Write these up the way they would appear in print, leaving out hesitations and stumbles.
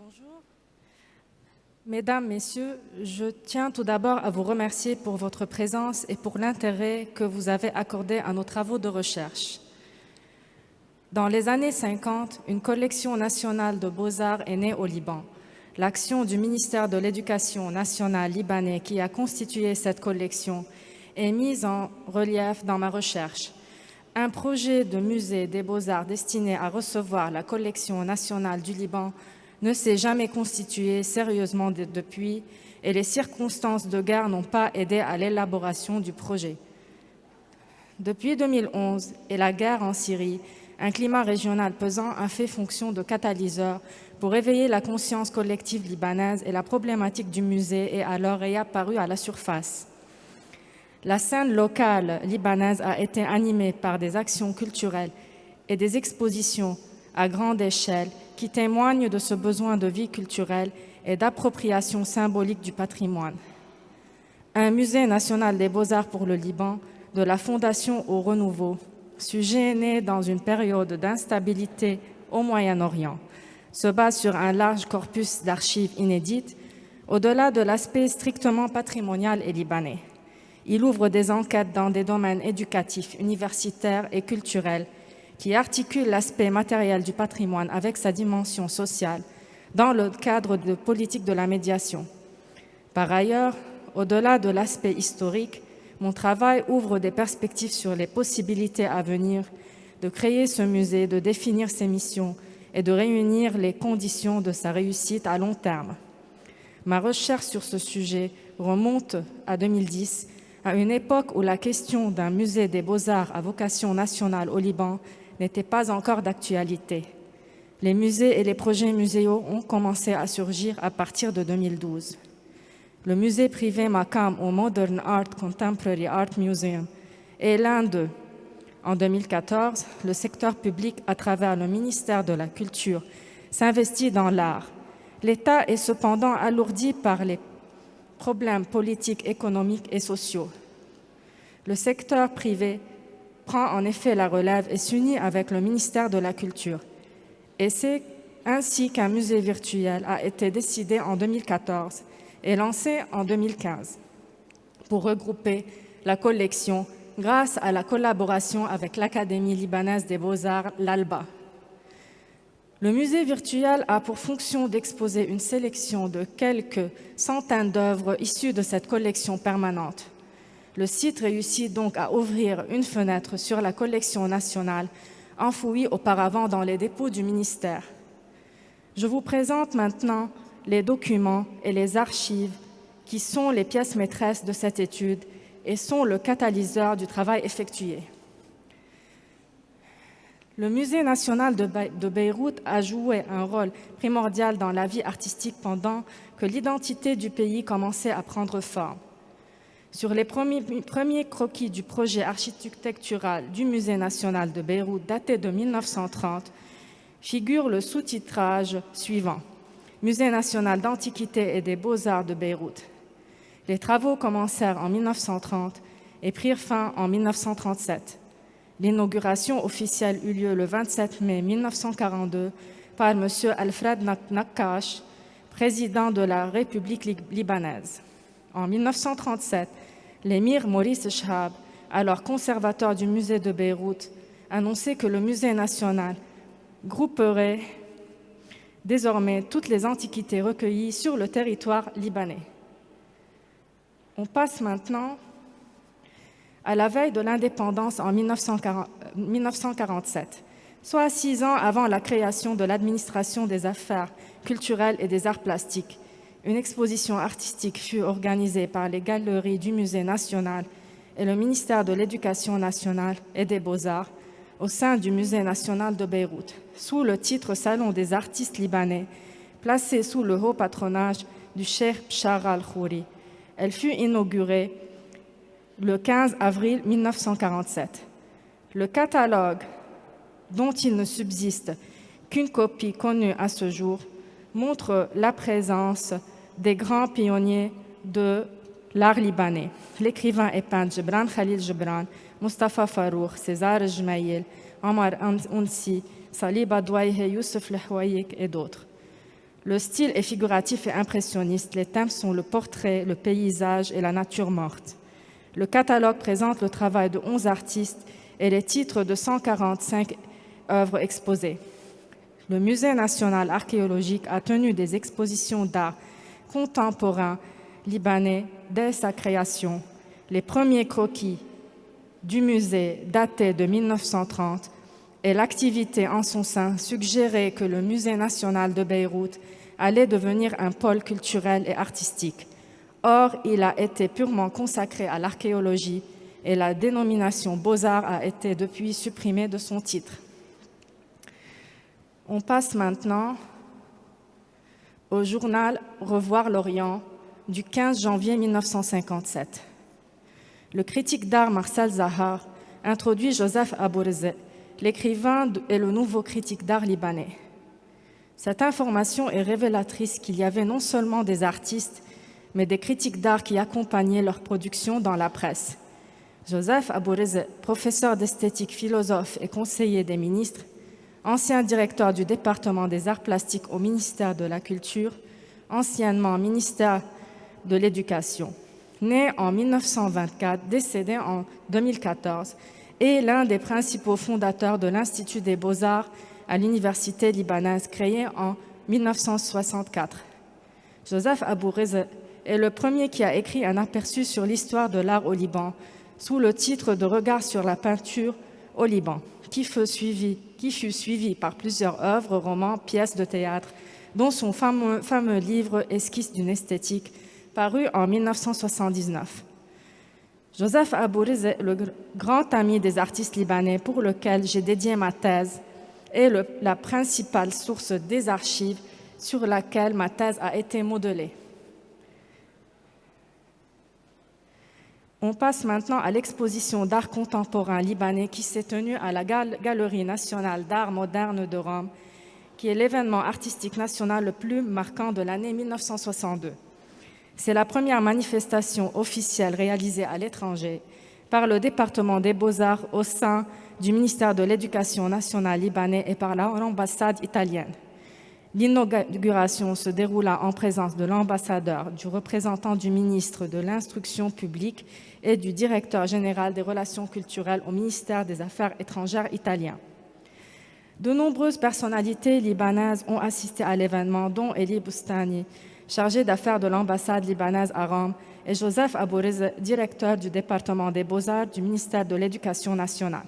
Bonjour. Mesdames, Messieurs, je tiens tout d'abord à vous remercier pour votre présence et pour l'intérêt que vous avez accordé à nos travaux de recherche. Dans les années 50, une collection nationale de beaux-arts est née au Liban. L'action du ministère de l'Éducation nationale libanais qui a constitué cette collection est mise en relief dans ma recherche. Un projet de musée des beaux-arts destiné à recevoir la collection nationale du Liban ne s'est jamais constitué sérieusement depuis et les circonstances de guerre n'ont pas aidé à l'élaboration du projet. Depuis 2011 et la guerre en Syrie, un climat régional pesant a fait fonction de catalyseur pour éveiller la conscience collective libanaise et la problématique du musée est alors réapparue à la surface. La scène locale libanaise a été animée par des actions culturelles et des expositions à grande échelle qui témoignent de ce besoin de vie culturelle et d'appropriation symbolique du patrimoine. Un musée national des beaux-arts pour le Liban, de la Fondation au renouveau, sujet né dans une période d'instabilité au Moyen-Orient, se base sur un large corpus d'archives inédites, au-delà de l'aspect strictement patrimonial et libanais. Il ouvre des enquêtes dans des domaines éducatifs, universitaires et culturels qui articulent l'aspect matériel du patrimoine avec sa dimension sociale dans le cadre de politique de la médiation. Par ailleurs, au-delà de l'aspect historique, mon travail ouvre des perspectives sur les possibilités à venir de créer ce musée, de définir ses missions et de réunir les conditions de sa réussite à long terme. Ma recherche sur ce sujet remonte à 2010, à une époque où la question d'un musée des beaux-arts à vocation nationale au Liban n'était pas encore d'actualité. Les musées et les projets muséaux ont commencé à surgir à partir de 2012. Le musée privé Makam au Modern Art Contemporary Art Museum est l'un d'eux. En 2014, le secteur public, à travers le ministère de la Culture, s'investit dans l'art. L'État est cependant alourdi par les problèmes politiques, économiques et sociaux. Le secteur privé prend en effet la relève et s'unit avec le ministère de la Culture. Et c'est ainsi qu'un musée virtuel a été décidé en 2014 et lancé en 2015 pour regrouper la collection grâce à la collaboration avec l'Académie libanaise des beaux-arts, l'ALBA. Le musée virtuel a pour fonction d'exposer une sélection de quelques centaines d'œuvres issues de cette collection permanente. Le site réussit donc à ouvrir une fenêtre sur la collection nationale enfouie auparavant dans les dépôts du ministère. Je vous présente maintenant les documents et les archives qui sont les pièces maîtresses de cette étude et sont le catalyseur du travail effectué. Le Musée national de Beyrouth a joué un rôle primordial dans la vie artistique pendant que l'identité du pays commençait à prendre forme. Sur les premiers croquis du projet architectural du Musée national de Beyrouth, daté de 1930, figure le sous-titrage suivant « Musée national d'antiquité et des beaux-arts de Beyrouth ». Les travaux commencèrent en 1930 et prirent fin en 1937. L'inauguration officielle eut lieu le 27 mai 1942 par M. Alfred Nakkash, président de la République libanaise. En 1937, l'émir Maurice Chehab, alors conservateur du musée de Beyrouth, annonçait que le musée national grouperait désormais toutes les antiquités recueillies sur le territoire libanais. On passe maintenant à la veille de l'indépendance en 1947, soit 6 ans avant la création de l'administration des affaires culturelles et des arts plastiques. Une exposition artistique fut organisée par les galeries du Musée national et le ministère de l'Éducation nationale et des Beaux-Arts au sein du Musée national de Beyrouth, sous le titre Salon des artistes libanais, placé sous le haut patronage du cheikh Bchar al-Khouri. Elle fut inaugurée le 15 avril 1947. Le catalogue, dont il ne subsiste qu'une copie connue à ce jour, montre la présence des grands pionniers de l'art libanais, l'écrivain et peintre Gebran Khalil Gebran, Mustafa Farouk, César Jmaïl, Omar Ounsi, Saliba Douaihe, Youssef Lehouaïk et d'autres. Le style est figuratif et impressionniste. Les thèmes sont le portrait, le paysage et la nature morte. Le catalogue présente le travail de 11 artistes et les titres de 145 œuvres exposées. Le Musée national archéologique a tenu des expositions d'art contemporain libanais dès sa création. Les premiers croquis du musée dataient de 1930 et l'activité en son sein suggérait que le Musée national de Beyrouth allait devenir un pôle culturel et artistique. Or, il a été purement consacré à l'archéologie et la dénomination Beaux-Arts a été depuis supprimée de son titre. On passe maintenant au journal Revoir l'Orient du 15 janvier 1957. Le critique d'art Marcel Zahar introduit Joseph Abou-Rezeh, l'écrivain et le nouveau critique d'art libanais. Cette information est révélatrice qu'il y avait non seulement des artistes, mais des critiques d'art qui accompagnaient leur production dans la presse. Joseph Abou-Rezeh, professeur d'esthétique, philosophe et conseiller des ministres, ancien directeur du département des arts plastiques au ministère de la Culture, anciennement ministère de l'Éducation. Né en 1924, décédé en 2014, est l'un des principaux fondateurs de l'Institut des Beaux-Arts à l'Université libanaise, créé en 1964. Joseph Abou-Rezeh est le premier qui a écrit un aperçu sur l'histoire de l'art au Liban, sous le titre de Regard sur la peinture au Liban, qui fut suivi par plusieurs œuvres, romans, pièces de théâtre, dont son fameux livre Esquisse d'une esthétique, paru en 1979. Joseph Abou-Rezeh, le grand ami des artistes libanais pour lequel j'ai dédié ma thèse, est la principale source des archives sur laquelle ma thèse a été modelée. On passe maintenant à l'exposition d'art contemporain libanais qui s'est tenue à la Galerie nationale d'art moderne de Rome, qui est l'événement artistique national le plus marquant de l'année 1962. C'est la première manifestation officielle réalisée à l'étranger par le département des Beaux-Arts au sein du ministère de l'Éducation nationale libanais et par l'ambassade italienne. L'inauguration se déroula en présence de l'ambassadeur, du représentant du ministre de l'Instruction publique et du directeur général des relations culturelles au ministère des Affaires étrangères italien. De nombreuses personnalités libanaises ont assisté à l'événement, dont Eli Boustani, chargé d'affaires de l'ambassade libanaise à Rome, et Joseph Abou-Rezeh, directeur du département des Beaux-Arts du ministère de l'Éducation nationale.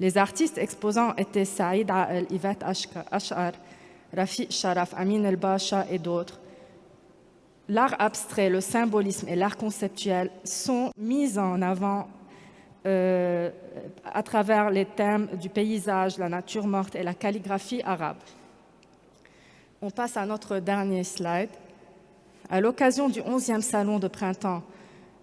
Les artistes exposants étaient Saïd Ael, Yvette Ashar, Rafi Sharaf, Amin El-Bacha et d'autres. L'art abstrait, le symbolisme et l'art conceptuel sont mis en avant à travers les thèmes du paysage, la nature morte et la calligraphie arabe. On passe à notre dernier slide. À l'occasion du 11e salon de printemps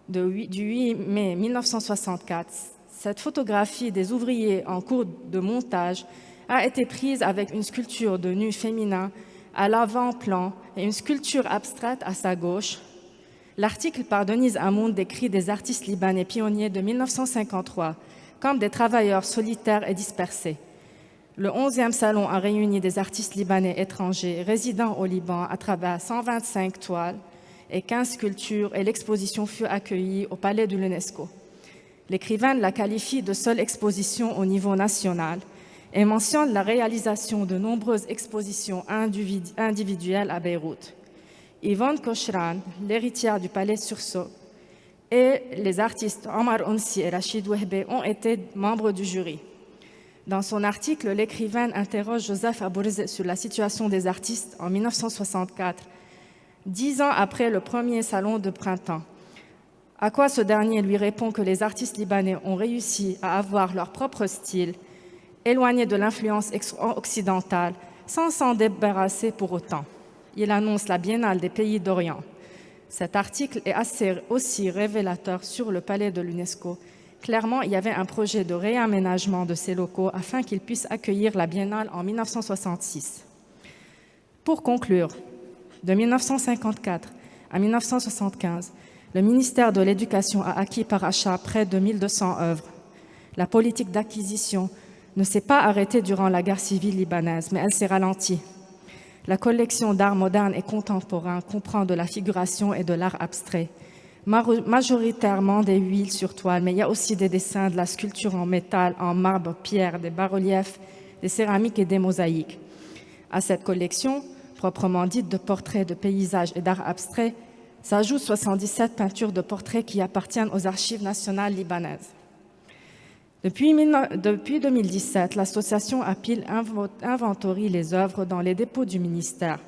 du 8 mai 1964, cette photographie des ouvriers en cours de montage a été prise avec une sculpture de nu féminin à l'avant-plan et une sculpture abstraite à sa gauche. L'article par Denise Hamoun décrit des artistes libanais pionniers de 1953 comme des travailleurs solitaires et dispersés. Le 11e salon a réuni des artistes libanais étrangers résidant au Liban à travers 125 toiles et 15 sculptures et l'exposition fut accueillie au Palais de l'UNESCO. L'écrivaine la qualifie de seule exposition au niveau national et mentionne la réalisation de nombreuses expositions individuelles à Beyrouth. Yvonne Kochran, l'héritière du Palais Sursaut, et les artistes Omar Onsi et Rachid Wehbe ont été membres du jury. Dans son article, l'écrivaine interroge Joseph Abou-Rezeh sur la situation des artistes en 1964, 10 ans après le premier salon de printemps. À quoi ce dernier lui répond que les artistes libanais ont réussi à avoir leur propre style, éloigné de l'influence occidentale, sans s'en débarrasser pour autant. Il annonce la Biennale des pays d'Orient. Cet article est aussi révélateur sur le palais de l'UNESCO. Clairement, il y avait un projet de réaménagement de ces locaux afin qu'ils puissent accueillir la Biennale en 1966. Pour conclure, de 1954 à 1975, le ministère de l'Éducation a acquis par achat près de 1200 œuvres. La politique d'acquisition ne s'est pas arrêtée durant la guerre civile libanaise, mais elle s'est ralentie. La collection d'art moderne et contemporain comprend de la figuration et de l'art abstrait, majoritairement des huiles sur toile, mais il y a aussi des dessins, de la sculpture en métal, en marbre, pierre, des bas-reliefs, des céramiques et des mosaïques. À cette collection, proprement dite de portraits, de paysages et d'art abstrait, s'ajoutent 77 peintures de portraits qui appartiennent aux archives nationales libanaises. Depuis 2017, l'association APIL inventorie les œuvres dans les dépôts du ministère.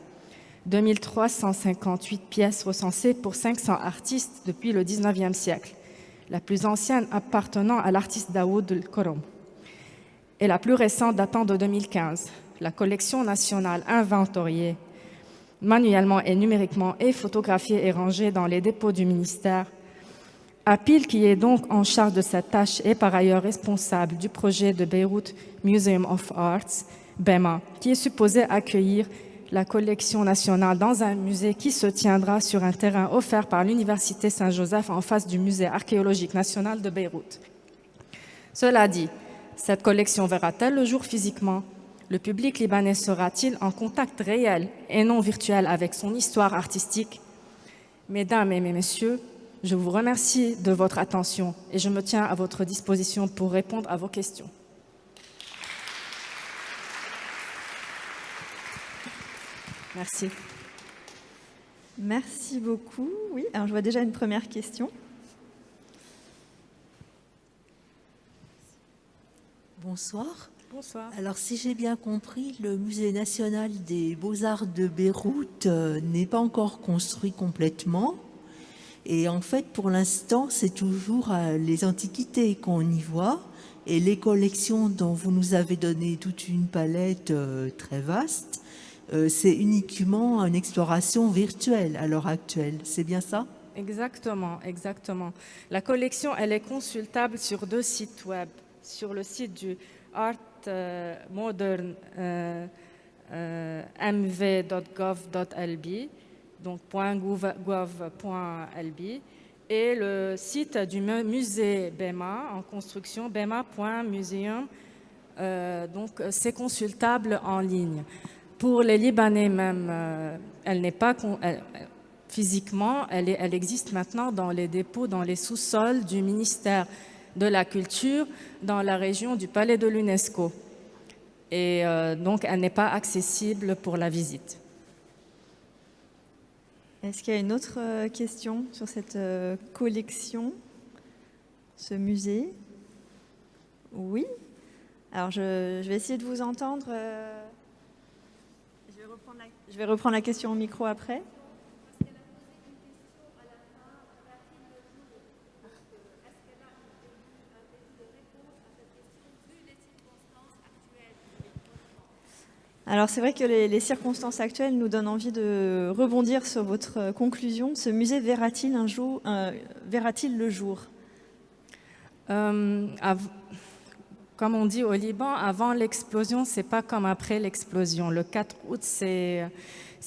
2358 pièces recensées pour 500 artistes depuis le 19e siècle, la plus ancienne appartenant à l'artiste Daoud El-Korom et la plus récente datant de 2015. La collection nationale inventoriée manuellement et numériquement et photographiée et rangée dans les dépôts du ministère. APIL, qui est donc en charge de cette tâche, est par ailleurs responsable du projet de Beyrouth Museum of Arts, BEMA, qui est supposé accueillir la collection nationale dans un musée qui se tiendra sur un terrain offert par l'Université Saint-Joseph en face du musée archéologique national de Beyrouth. Cela dit, cette collection verra-t-elle le jour physiquement? Le public libanais sera-t-il en contact réel et non virtuel avec son histoire artistique? Mesdames et messieurs, je vous remercie de votre attention et je me tiens à votre disposition pour répondre à vos questions. Merci. Merci beaucoup. Oui, alors je vois déjà une première question. Bonsoir. Bonsoir. Alors, si j'ai bien compris, le Musée national des beaux-arts de Beyrouth n'est pas encore construit complètement. Et en fait, pour l'instant, c'est toujours les antiquités qu'on y voit. Et les collections dont vous nous avez donné toute une palette très vaste, c'est uniquement une exploration virtuelle à l'heure actuelle. C'est bien ça? Exactement, exactement. La collection, elle est consultable sur 2 sites web. Sur le site du Art Modern mv.gov.lb, donc .gov.lb, et le site du musée BEMA en construction, bema.museum. Donc c'est consultable en ligne. Pour les Libanais même, elle n'est pas physiquement, elle existe maintenant dans les dépôts, dans les sous-sols du ministère de la Culture, dans la région du Palais de l'UNESCO. Et donc, elle n'est pas accessible pour la visite. Est-ce qu'il y a une autre question sur cette collection, ce musée? Oui. Alors, je vais essayer de vous entendre. Je vais reprendre la question au micro après. Alors c'est vrai que les circonstances actuelles nous donnent envie de rebondir sur votre conclusion. Ce musée verra-t-il le jour? Comme on dit au Liban, avant l'explosion, c'est pas comme après l'explosion. Le 4 août, c'est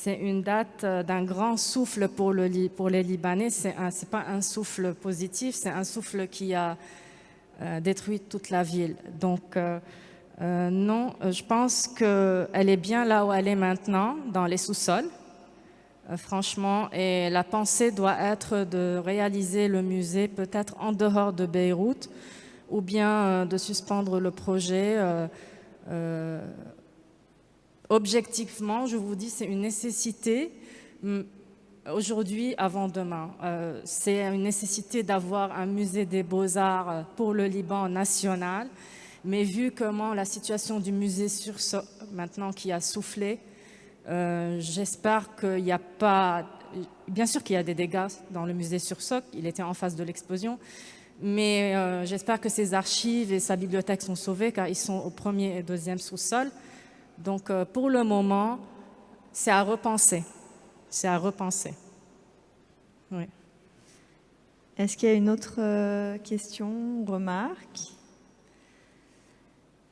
une date d'un grand souffle pour les Libanais. C'est pas un souffle positif, c'est un souffle qui a détruit toute la ville. Donc non, je pense qu'elle est bien là où elle est maintenant, dans les sous-sols, franchement. Et la pensée doit être de réaliser le musée peut-être en dehors de Beyrouth, ou bien de suspendre le projet. Objectivement, je vous dis, c'est une nécessité. Aujourd'hui, avant demain. C'est une nécessité d'avoir un musée des beaux-arts pour le Liban national. Mais vu comment la situation du musée sursaut maintenant qui a soufflé, j'espère qu'il n'y a pas... Bien sûr qu'il y a des dégâts dans le musée Sursock, il était en face de l'explosion, mais j'espère que ses archives et sa bibliothèque sont sauvées car ils sont au 1er et 2e sous-sol. Donc pour le moment, c'est à repenser. C'est à repenser. Oui. Est-ce qu'il y a une autre question, remarque?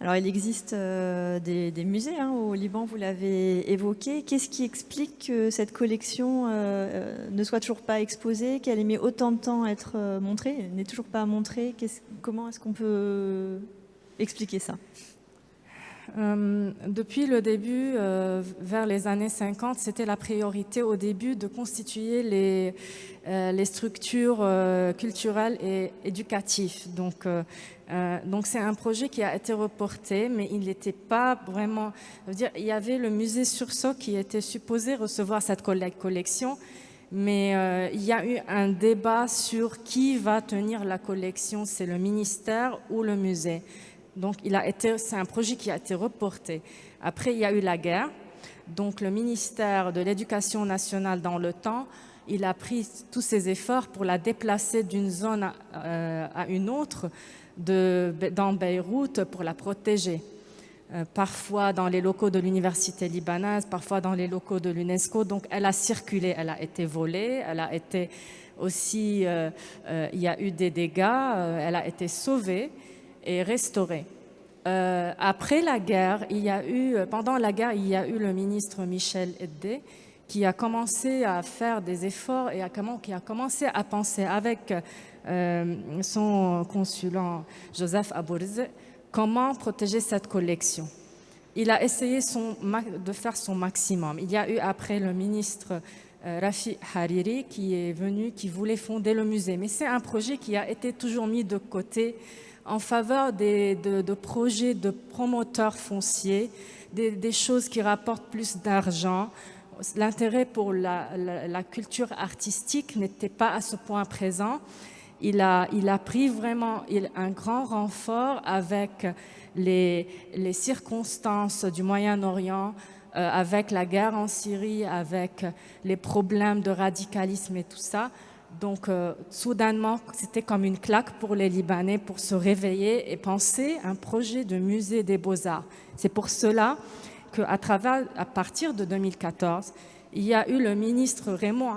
Alors, il existe des musées au Liban, vous l'avez évoqué. Qu'est-ce qui explique que cette collection ne soit toujours pas exposée, qu'elle ait mis autant de temps à être montrée, elle n'est toujours pas montrée? Comment est-ce qu'on peut expliquer ça? Depuis le début, vers les années 50, c'était la priorité au début de constituer les structures culturelles et éducatives. Donc c'est un projet qui a été reporté, mais il n'était pas vraiment... il y avait le musée Sursaut qui était supposé recevoir cette collection, mais il y a eu un débat sur qui va tenir la collection, c'est le ministère ou le musée. Donc c'est un projet qui a été reporté. Après, il y a eu la guerre. Donc le ministère de l'Éducation nationale dans le temps, il a pris tous ses efforts pour la déplacer d'une zone à une autre dans Beyrouth pour la protéger. Parfois dans les locaux de l'université libanaise, parfois dans les locaux de l'UNESCO. Donc elle a circulé, elle a été volée, elle a été aussi, il y a eu des dégâts, elle a été sauvée et restaurée. Après la guerre, pendant la guerre, il y a eu le ministre Michel Edde qui a commencé à faire des efforts et qui a commencé à penser avec son consulat Joseph Aborze comment protéger cette collection. Il a essayé de faire son maximum. Il y a eu après le ministre Rafi Hariri qui est venu, qui voulait fonder le musée. Mais c'est un projet qui a été toujours mis de côté en faveur de projets de promoteurs fonciers, des choses qui rapportent plus d'argent. L'intérêt pour la culture artistique n'était pas à ce point présent. Il a pris vraiment un grand renfort avec les circonstances du Moyen-Orient, avec la guerre en Syrie, avec les problèmes de radicalisme et tout ça. Donc, soudainement, c'était comme une claque pour les Libanais pour se réveiller et penser à un projet de musée des beaux-arts. C'est pour cela qu'à partir de 2014, il y a eu le ministre Raymond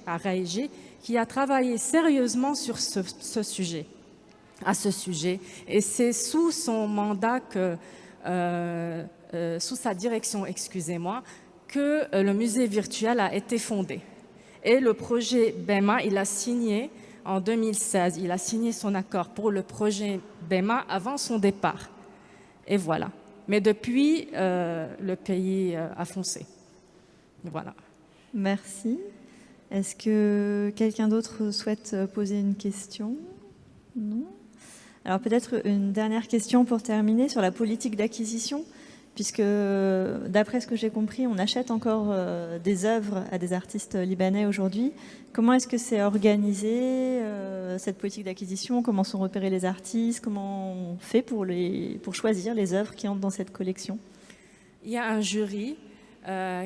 Araïgé qui a travaillé sérieusement sur ce sujet. Et c'est sous son mandat sous sa direction, que le musée virtuel a été fondé. Et le projet BEMA, il a signé en 2016, il a signé son accord pour le projet BEMA avant son départ. Et voilà. Mais depuis, le pays a foncé. Voilà. Merci. Est-ce que quelqu'un d'autre souhaite poser une question? Non. Alors peut-être une dernière question pour terminer sur la politique d'acquisition, puisque d'après ce que j'ai compris, on achète encore des œuvres à des artistes libanais aujourd'hui. Comment est-ce que c'est organisé, cette politique d'acquisition? Comment sont repérés les artistes? Comment on fait pour choisir les œuvres qui entrent dans cette collection? Il y a un jury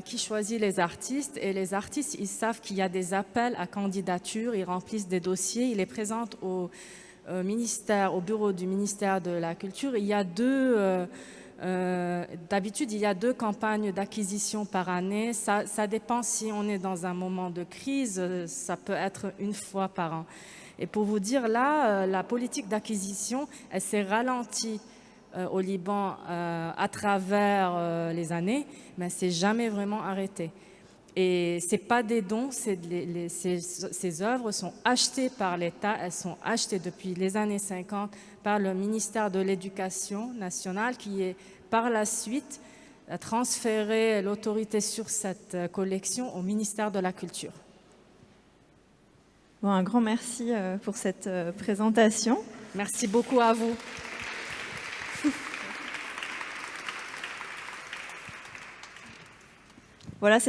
qui choisit les artistes, et les artistes, ils savent qu'il y a des appels à candidature, ils remplissent des dossiers, ils les présentent au bureau du ministère de la Culture. Il y a d'habitude, il y a 2 campagnes d'acquisition par année. Ça dépend si on est dans un moment de crise, ça peut être 1 fois par an. Et pour vous dire, là, la politique d'acquisition, elle s'est ralentie au Liban à travers les années, mais elle ne s'est jamais vraiment arrêtée. Et ce n'est pas des dons, ces œuvres sont achetées par l'État, elles sont achetées depuis les années 50 par le ministère de l'Éducation nationale qui est par la suite transféré l'autorité sur cette collection au ministère de la Culture. Bon, un grand merci pour cette présentation. Merci beaucoup à vous. Voilà.